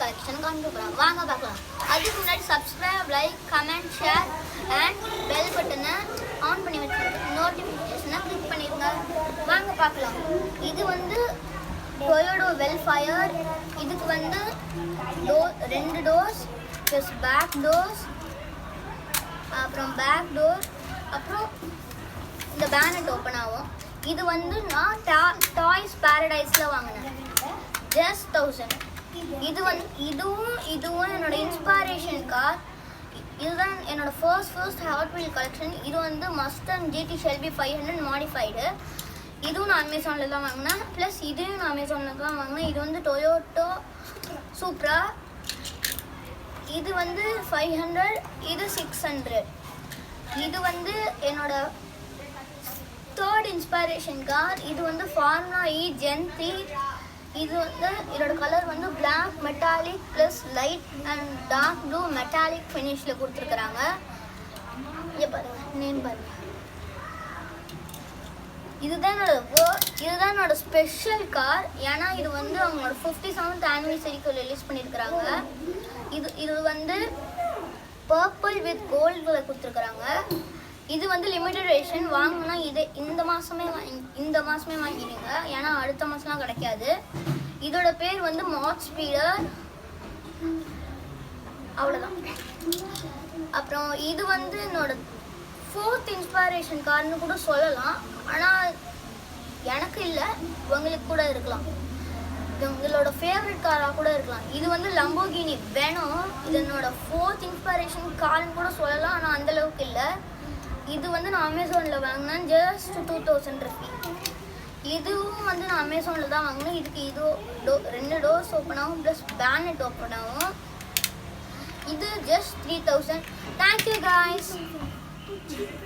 Collection காமிக்க போகிறோம். வாங்க பார்க்கலாம். அதுக்கு முன்னாடி subscribe, like, comment, share and bell பட்டனை ஆன் பண்ணி வச்சுருங்க. நோட்டிஃபிகேஷனை கிளிக் பண்ணிடுங்க. வாங்க பார்க்கலாம். இது வந்து டொயோட்டோ வெல்ஃபயர். இதுக்கு வந்து ரெண்டு டோர்ஸ் ப்ளஸ் பேக் டோர்ஸ், அப்புறம் பேக் டோர், அப்புறம் இந்த பேனட் ஓப்பன் ஆகும். இது வந்து நான் டாய்ஸ் பேரடைஸில் வாங்கினேன், ஜஸ்ட் 1000. இது வந்து இதுவும் என்னோட இன்ஸ்பிரேஷன் கார். இதுதான் என்னோட ஃபர்ஸ்ட் ஹாட் வீல் கலெக்ஷன். இது வந்து மஸ்டன் GT Shelby 500 மாடிஃபைடு. இதுவும் நான் அமேசானில் தான் வாங்கினேன். ப்ளஸ் இதையும் நான் அமேசானில் தான் வாங்கினேன். இது வந்து டொயோட்டோ சூப்ரா. இது வந்து 500, இது 600. இது வந்து என்னோட தேர்ட் இன்ஸ்பிரேஷன் கார். இது வந்து ஃபார்முலா E Gen 3. இது வந்து இதோட கலர் வந்து black metallic plus light and dark blue metallic ஃபினிஷில் கொடுத்துருக்குறாங்க. இங்கே பாருங்க, நேம் பாருங்க. இதுதான் என்னோட ஸ்பெஷல் கார். ஏன்னா இது வந்து அவங்களோட 57th ஆனிவர்சரிக்கு ரிலீஸ் பண்ணியிருக்கிறாங்க. இது வந்து பர்பிள் வித் கோல்டில் கொடுத்துருக்குறாங்க. இது வந்து லிமிடெட் எடிஷன். வாங்கினா இது இந்த மாதமே வாங்கிடுங்க, ஏன்னா அடுத்த மாதம்லாம் கிடைக்காது. இதோட பேர் வந்து மாட் ஸ்பீடர், அவ்வளோதான். அப்புறம் இது வந்து என்னோட 4th இன்ஸ்பிரேஷன் கார்னு கூட சொல்லலாம். ஆனால் எனக்கு இல்லை, உங்களுக்கு கூட இருக்கலாம். உங்களோட ஃபேவரட் காராக கூட இருக்கலாம். இது வந்து லம்போகினி வேணும். இது என்னோட 4th இன்ஸ்பிரேஷன் கார்னு கூட சொல்லலாம், ஆனால் அந்தளவுக்கு இல்லை. இது வந்து நான் அமேசானில் வாங்கினேன், ஜஸ்ட் 2000 ருபீ. இதுவும் வந்து நான் அமேசானில் தான் வாங்கினேன். இதுக்கு ரெண்டு டோர்ஸ் ஓப்பன் ஆகும் ப்ளஸ் பேனட் ஓப்பன் ஆகும். இது ஜஸ்ட் 3000. Thank you guys.